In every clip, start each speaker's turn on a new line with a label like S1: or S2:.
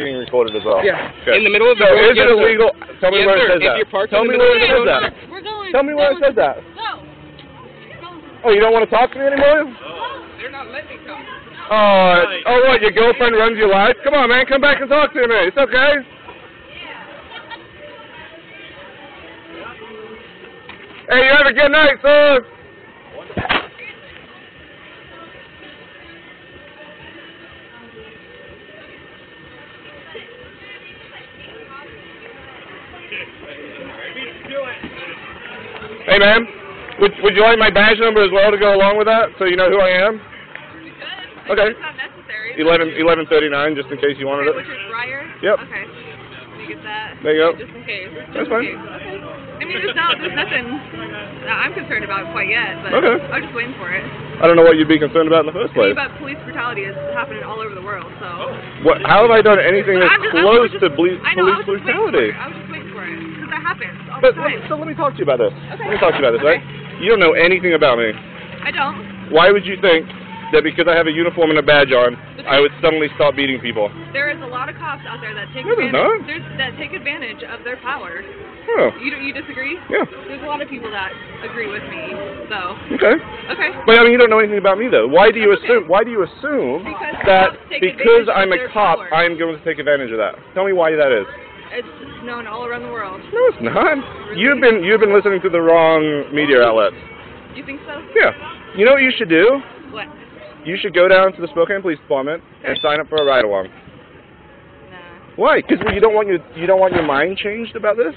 S1: being recorded as well.
S2: Yeah.
S1: Okay.
S2: In the middle of the
S1: So
S2: road.
S1: is it illegal? Tell me where it says that. Tell me where it says that.
S3: We're going.
S1: Tell me where it says that.
S3: No.
S1: Oh, you don't want to talk to me anymore?
S2: They're not letting me come.
S1: Oh, what? Your girlfriend runs your life? Come on, man. Come back and talk to me. It's okay. Hey, you have a good night, sir. Hey, man. Would you like my badge number as well to go along with that, so you know who I am? Okay.
S3: It's not necessary.
S1: 11:39, just in case you wanted it.
S3: Which is Bryer?
S1: Yep.
S3: Okay. Let me get that.
S1: There you go.
S3: Just in case.
S1: That's fine.
S3: Okay. I mean, there's nothing that I'm concerned about quite yet, but
S1: Okay.
S3: I'm just waiting for it.
S1: I don't know what you'd be concerned about in the first place.
S3: But police brutality is happening all over the world, so.
S1: What? How have I done anything that's
S3: I
S1: close
S3: was
S1: to police brutality?
S3: I was just waiting for it, because that happens all
S1: But
S3: the time.
S1: so let me talk to you about this.
S3: Okay.
S1: Let me talk to you about this,
S3: Okay.
S1: right? You don't know anything about me.
S3: I don't.
S1: Why would you think that because I have a uniform and a badge on, I would suddenly stop beating people?
S3: There is a lot of cops out there that take
S1: No, there's not.
S3: that take advantage of their power.
S1: Oh.
S3: You disagree?
S1: Yeah.
S3: There's a lot of people that agree with me, so.
S1: Okay.
S3: Okay.
S1: But I mean, you don't know anything about me, though. Why do you assume? Why do you assume
S3: Because
S1: that
S3: cops take
S1: because
S3: advantage
S1: I'm
S3: of
S1: a
S3: their
S1: cop,
S3: power.
S1: I'm going to take advantage of that? Tell me why that is.
S3: It's known all around the world.
S1: No, it's not. You've been listening to the wrong media outlets.
S3: You think so?
S1: Yeah. You know what you should do?
S3: What?
S1: You should go down to the Spokane Police Department and sign up for a ride-along.
S3: Nah.
S1: Why? Because you don't want your mind changed about this?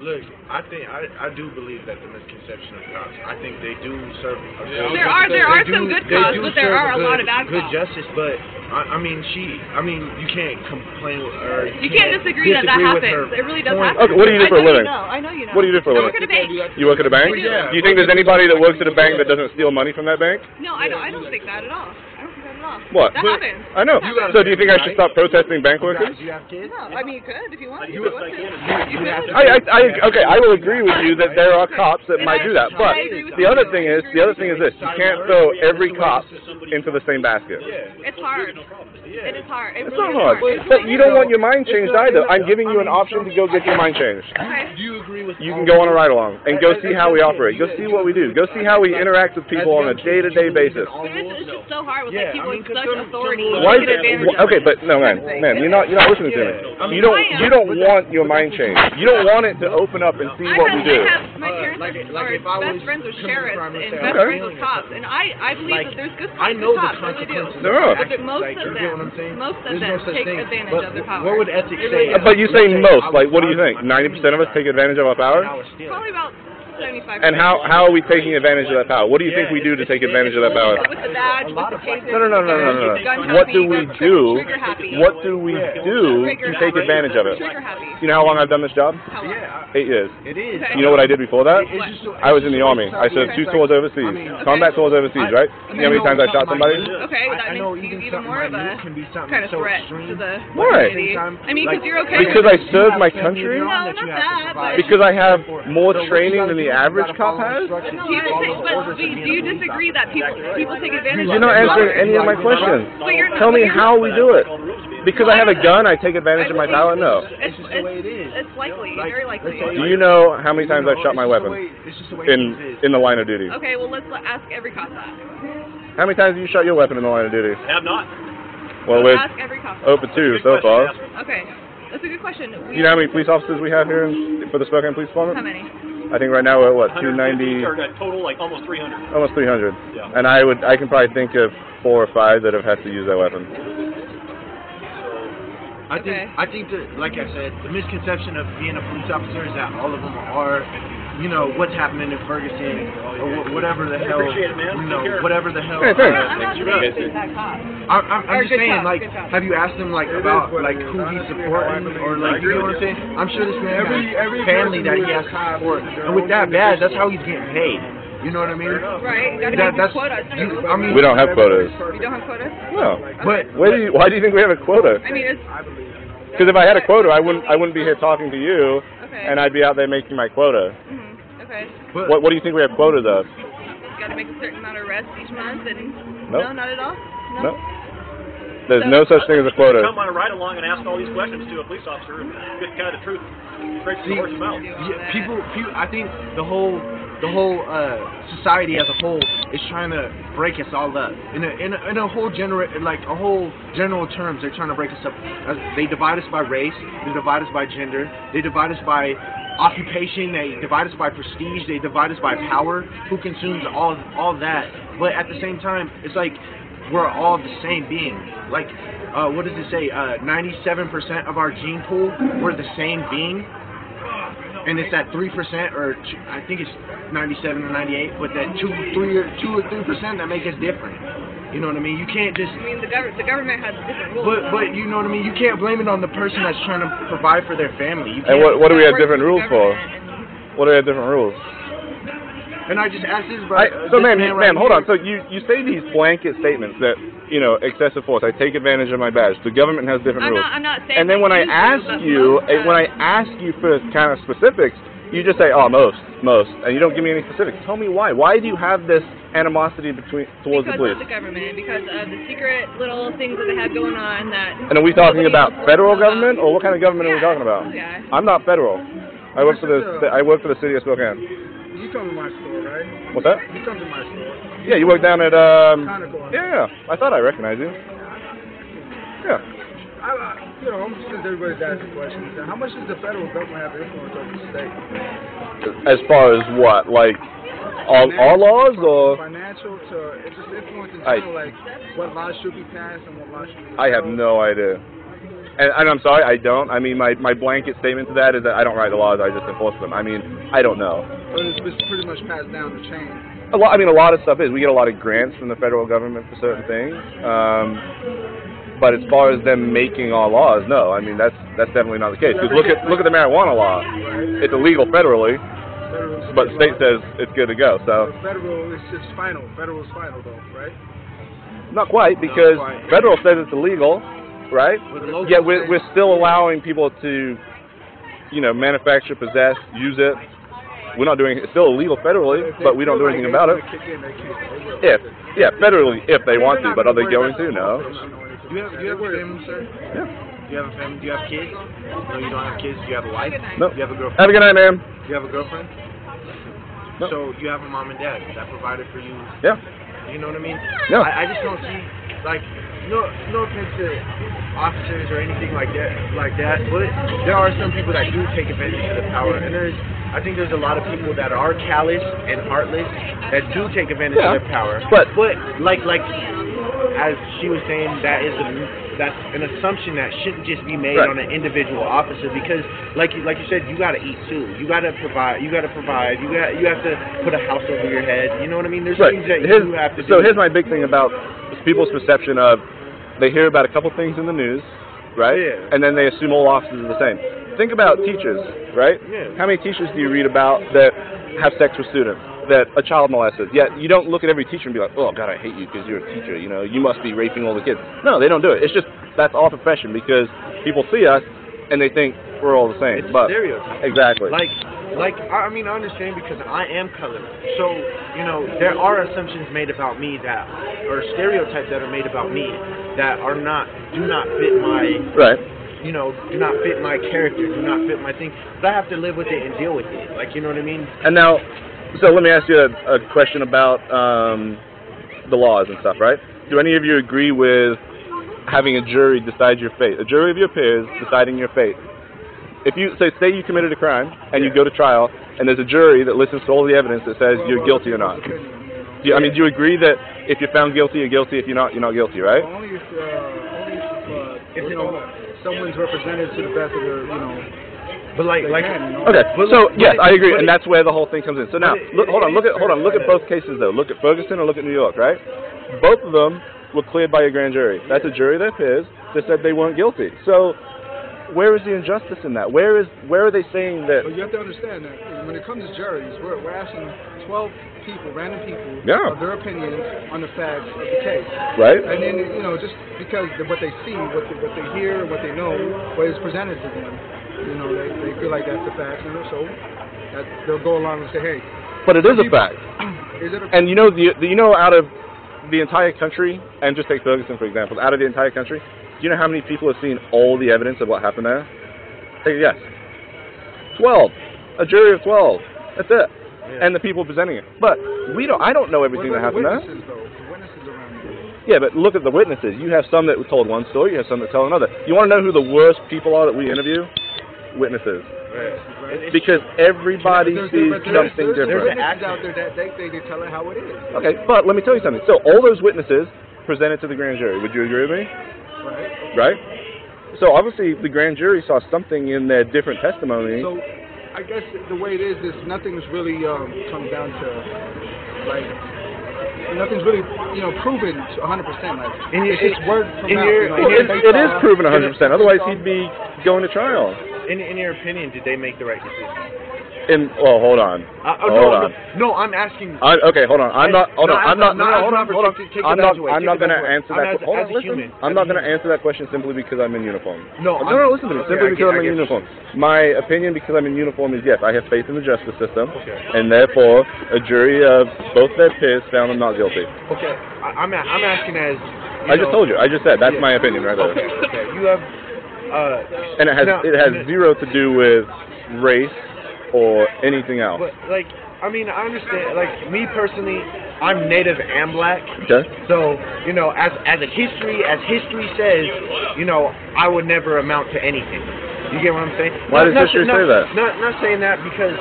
S4: Look, I do believe that the misconception of cops. I think they do serve.
S3: There are some good cops, but there are a lot of bad
S4: good
S3: cops.
S4: justice, but I mean, you can't complain or
S3: You can't disagree that
S4: with
S3: happens.
S4: her
S3: It really does
S4: point.
S3: happen.
S1: Okay, what do you do for a living?
S3: I know you know.
S1: What do you do for a
S3: I
S1: living?
S3: work at a bank.
S1: You work at a bank?
S4: Yeah.
S1: Do you think there's anybody that works at a bank that doesn't steal money from that bank?
S3: No, I don't think that at all. I don't think that at all.
S1: What?
S3: That happens.
S1: I know. So do you think I should stop protesting bank workers?
S4: Do you have kids?
S3: No, I mean you could if you want.
S4: You
S3: You
S4: would-
S3: could.
S4: you have to-
S1: Okay, I will agree with you that there are cops that might do that, but the other thing is this: you can't throw every cop into the same basket.
S3: It's hard. It is hard. It
S1: It's
S3: really
S1: not
S3: is
S1: hard. But you don't want your mind changed either. I'm giving you an option to go get your mind changed.
S3: Okay.
S4: Do you agree with?
S1: You can go on a ride-along and go see how we operate. Go see what we do. Go see how we interact with people on a day-to-day basis.
S3: But it's just so hard with
S4: Yeah,
S3: like people
S4: I mean,
S3: with such
S4: 'cause some-
S3: authority.
S1: Why is
S3: taking advantage
S1: it?
S3: of
S1: Okay,
S3: it.
S1: but no, man, you're not listening to me. You don't want your mind changed. You don't want it to open up and see what we do.
S3: I have my parents are
S4: if I was
S3: best friends with
S4: committing
S3: sheriffs
S4: crime, let's
S3: and
S4: say
S3: best
S4: I was
S3: friends with
S4: stealing
S3: cops, and I believe
S4: Like,
S3: that there's good
S4: I
S3: cops
S4: know
S3: and
S4: the
S3: cops, I really do.
S4: consequences.
S1: There are.
S3: But most
S4: Like,
S3: of
S4: you get what I'm
S3: them,
S4: saying?
S3: most of
S4: There's
S3: them
S4: no such
S3: take
S4: thing.
S3: advantage
S4: But
S3: of their power.
S4: what would ethics
S3: They
S4: say?
S3: really do.
S1: But you say most. Like, what do you think? 90% of us take advantage of our power?
S3: Probably about 75%.
S1: And how are we taking advantage of that power? What do you think we do to take advantage of that power?
S3: With the badge, with the taser,
S1: No. What do we do?
S3: Trigger happy.
S1: What do we do to take advantage of it?
S3: Trigger happy.
S1: You know how long I've done this job?
S3: How long?
S1: 8 years.
S4: It is.
S3: Okay.
S1: You know what I did before that?
S4: It's just so-
S1: I was in the Army. I served 2 tours overseas. Combat tours overseas, right? You know how many times I shot somebody?
S3: Okay, that
S4: I know
S3: makes you even
S4: something
S3: more of a
S4: minute can be something
S3: kind of
S4: so
S3: threat
S4: extreme.
S3: to the
S1: Why?
S3: community. I mean, because you're okay.
S1: Because I served my country?
S3: No, not that, but
S1: Because I have more training than the average cop has?
S3: do you disagree that people take advantage
S1: You're
S3: of
S1: not
S3: their
S1: answering
S3: power?
S1: any of my questions.
S3: But you're not-
S1: Tell me
S3: but you're
S1: how
S3: not-
S1: we do it. Because I have a gun, I take advantage of my power? No.
S3: It's likely, very likely.
S1: Do you know how many times I've shot my weapon in the line of duty?
S3: Okay, well let's ask every cop that.
S1: How many times have you shot your weapon in the line of duty?
S5: Have not.
S1: Well,
S3: Let's
S1: we're
S3: ask every cop.
S1: 0 for 2 so far.
S3: Okay, that's a good question.
S1: You know how many police officers we have here for the Spokane Police Department?
S3: How many?
S1: I think right now we're at what,
S5: 150
S1: 290,
S5: or a total like almost 300.
S1: almost 300.
S5: Yeah.
S1: And I can probably think of 4 or 5 that have had to use that weapon.
S4: I think that, like I said, the misconception of being a police officer is that all of them are, you know, what's happening in Ferguson or whatever the hell, you know, whatever the hell.
S1: Hey, thanks.
S3: I'm not saying that cop.
S4: I'm
S3: Or
S4: just
S3: good
S4: saying,
S3: job,
S4: like,
S3: good job.
S4: have you asked him like about like who he's supporting or like, you know what I'm saying? I'm sure this man has family that he has to support, and with that badge, that's how he's getting paid. You know what I mean?
S3: Right, you gotta
S4: That-
S3: make
S4: that's
S3: quotas too.
S4: I mean,
S1: We don't have quotas.
S3: You don't have quotas?
S1: No.
S4: but
S1: Why do you think we have a quota?
S3: I mean, it's
S1: Because if I had a quota, I wouldn't be here talking to you,
S3: okay.
S1: and I'd be out there making my quota.
S3: Okay.
S1: What do you think we have quotas of?
S3: You gotta make a certain amount of arrests each month, and
S1: Nope.
S3: no, not at all.
S1: No. There's no such thing as a quota.
S5: Come on a ride along and ask all these questions to a police officer and get kind of the truth straight from the horse's mouth.
S4: People, I think the whole society as a whole is trying to break us all up in a whole general terms. They're trying to break us up. They divide us by race, they divide us by gender, they divide us by occupation, they divide us by prestige, they divide us by power, who consumes all that. But at the same time, it's like we're all the same being. Like what does it say? 97% of our gene pool, we're the same being. And it's that 3%, or I think it's 97 or 98, but that 2 or 3% that make us different. You know what I mean? You can't just.
S3: I mean, the government has different rules.
S4: But you know what I mean? You can't blame it on the person that's trying to provide for their family.
S1: And what do we have different rules for? What do we have different rules?
S4: And I just asked this,
S1: so ma'am, hold on. So you say these blanket statements that, you know, excessive force, I take advantage of my badge. The government has different rules.
S3: I'm not saying.
S1: And then when I ask you for kind of specifics, you just say, oh, most, and you don't give me any specifics. Tell me why. Why do you have this animosity towards the police?
S3: Because of the government, because of the secret little things that they have going on that.
S1: And are we talking about federal government, or what kind of government are we talking about?
S3: Yeah.
S1: I'm not federal. I work for the city of Spokane.
S6: You come to my store, right?
S1: What's that?
S6: You come to my store.
S1: Yeah, you work down at Yeah. I thought I recognized you. Yeah.
S6: I'm just everybody's asking questions. How much does the federal government have influence over the state?
S1: As far as what, like our laws or
S6: financial to it's just influence in general, like what laws should be passed and what laws should be.
S1: I have no idea. And I'm sorry, I don't. I mean, my blanket statement to that is that I don't write the laws, I just enforce them. I mean, I don't know.
S6: But it's pretty much passed down the chain.
S1: A lot of stuff is. We get a lot of grants from the federal government for certain things. But as far as them making our laws, no. I mean, that's definitely not the case. Because look at the marijuana law. It's illegal federally, but the state says it's good to go. So
S6: federal is final. Federal is final, though, right?
S1: Not quite, because federal says it's illegal. Right? Yeah, we're still allowing people to, manufacture, possess, use it. We're not doing it. It's still illegal federally, but we don't do anything about it. Federally, if they want to, but are they going to? No.
S4: Do you have a family, sir?
S1: Yeah.
S4: Do you have a family? Do you have kids? No, you don't have kids. Do you have a wife?
S1: No.
S4: Do you have a girlfriend?
S1: Have a good night, ma'am.
S4: Do you have a girlfriend? No. So do you have a mom and dad that provided for you?
S1: Yeah.
S4: You know what I mean?
S1: No.
S4: I just don't see, no offense to officers or anything like that, but there are some people that do take advantage of the power, and I think there's a lot of people that are callous and heartless that do take advantage of their power. But like as she was saying, that's an assumption that shouldn't just be made on an individual officer, because like you said, you got to eat too. You got to provide. You have to put a house over your head. You know what I mean? There's things that you have to do.
S1: So here's my big thing about people's perception of, they hear about a couple things in the news, right? Yeah. And then they assume all officers are the same. Think about teachers, right? Yeah. How many teachers do you read about that have sex with students, that a child molested? Yet you don't look at every teacher and be like, oh, God, I hate you because you're a teacher. You must be raping all the kids. No, they don't do it. It's just, that's our profession, because people see us and they think we're all the same.
S4: It's a stereotype.
S1: Exactly.
S4: I understand, because I am colored. So, there are assumptions made about me or stereotypes that are made about me that do not fit my, do not fit my character, do not fit my thing. But I have to live with it and deal with it. You know what I mean?
S1: And now, so let me ask you a question about the laws and stuff, right? Do any of you agree with having a jury decide your fate? A jury of your peers deciding your fate. If you say you committed a crime and you go to trial, and there's a jury that listens to all the evidence that says you're guilty or not. Do you agree that if you're found guilty, you're guilty? If you're not guilty, right?
S6: Only if someone's represented to the best of their,
S4: But
S1: okay. So yes, I agree, and that's where the whole thing comes in. So now, hold on. Look at both cases though. Look at Ferguson and look at New York, right? Both of them were cleared by a grand jury. That's a jury of their peers that said they weren't guilty. So where is the injustice in that? Where are they saying that?
S6: Well, you have to understand that when it comes to juries, we're asking 12 people, random people, of their opinions on the facts of the case.
S1: Right.
S6: And then just because of what they see, what they hear, what they know, what is presented to them, they feel like that's the fact, so they'll go along and say, hey.
S1: But it is a fact.
S6: Is it a fact?
S1: And out of the entire country, and just take Ferguson for example, out of the entire country, do you know how many people have seen all the evidence of what happened there? Take a guess. 12. A jury of 12. That's it. Yeah. And the people presenting it. But I don't know everything that happened there.
S6: The witnesses around here.
S1: Yeah, but look at the witnesses. You have some that told one story, you have some that tell another. You want to know who the worst people are that we interview? Witnesses.
S5: Right.
S1: Because everybody sees something different.
S6: There's witnesses out there that they tell it how it is.
S1: Okay, but let me tell you something. So all those witnesses presented to the grand jury. Would you agree with me? Right? So obviously the grand jury saw something in their different testimony.
S6: So I guess the way it is nothing's really come down to like nothing's really proven 100%. Like it's just word from mouth.
S1: It is proven 100%. Otherwise he'd be going to trial.
S4: In your opinion, did they make the right decision?
S1: Hold on. Hold on.
S4: No, I'm asking.
S1: Okay, hold on. I'm not going to answer that. Hold on, listen. I'm not going to answer that question simply because I'm in uniform. No, listen to me. Simply because I'm in uniform. My opinion, because I'm in uniform, is yes, I have faith in the justice system, and therefore a jury of both their peers found them not guilty.
S4: Okay, I'm asking as.
S1: I just told you. I just said that's my opinion right there.
S4: Okay. You have.
S1: And it has zero to do with race or anything else.
S4: But I understand. Like me personally, I'm Native and Black.
S1: Okay.
S4: So as history says, I would never amount to anything. You get what I'm saying?
S1: Why does history say that?
S4: Not saying that because.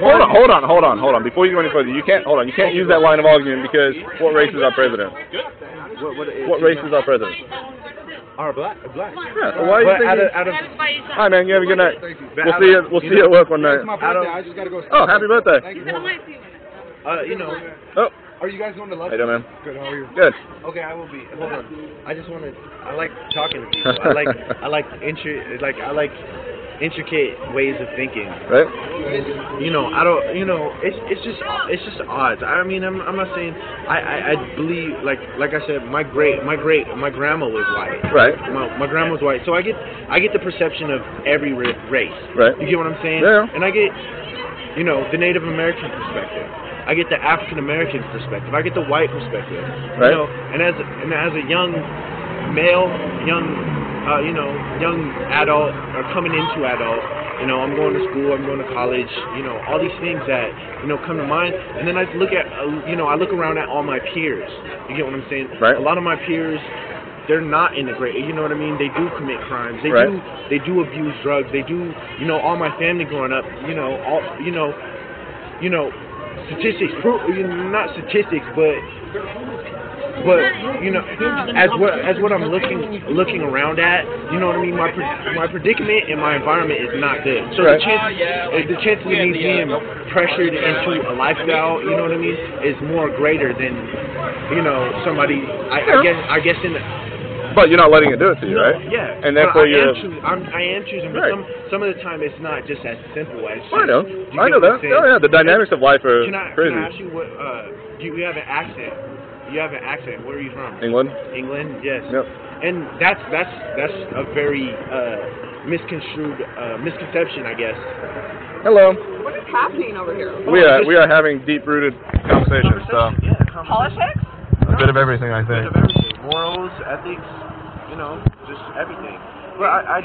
S1: Hold on. Before you go any further, you can't use that line of argument because what race is our president? What race is our president?
S4: Our black.
S1: Yeah. So why are you thinking? Hi, man. You have a good night. We'll see you at work one night.
S6: It's my birthday. I just gotta go.
S1: Oh, happy birthday.
S6: Thank you.
S1: Oh.
S6: Are you guys going to lunch?
S1: How you doing, man?
S6: Good. How are you?
S1: Good.
S4: Okay, I will be. Hold on. I like talking to people. I like intricate ways of thinking.
S1: Right.
S4: It's just odds. I mean, I'm not saying I believe like I said, my grandma was white.
S1: Right.
S4: My grandma was white, so I get the perception of every race.
S1: Right.
S4: You get what I'm saying?
S1: Yeah.
S4: And I get the Native American perspective. I get the African American perspective. I get the white perspective.
S1: Right.
S4: And as a young male, young adult or coming into adult, I'm going to school, I'm going to college, all these things that, come to mind. And then I look at, I look around at all my peers. You get what I'm saying?
S1: Right.
S4: A lot of my peers, they're not in the great, you know what I mean? They do commit crimes. They do abuse drugs. They do, all my family growing up, statistics, not statistics, but as what I'm looking around at, you know what I mean. My predicament and my environment is not good. So the chances of me being pressured into a lifestyle, you know what I mean, is more greater than somebody. I guess in the.
S1: But you're not letting it do it to you, right?
S4: Yeah.
S1: And therefore
S4: I am choosing, but some of the time it's not just as simple as.
S1: I know that. Oh yeah, the dynamics of life are crazy.
S4: Can I ask you what? You have an accent. Where are you from?
S1: England.
S4: England, yes.
S1: Yep.
S4: And that's a very misconception, I guess.
S1: Hello.
S3: What is happening over here?
S1: We are having deep-rooted conversations. So.
S4: Yeah,
S3: Politics?
S1: A bit of everything, I think.
S4: Morals, ethics, just everything. Well, I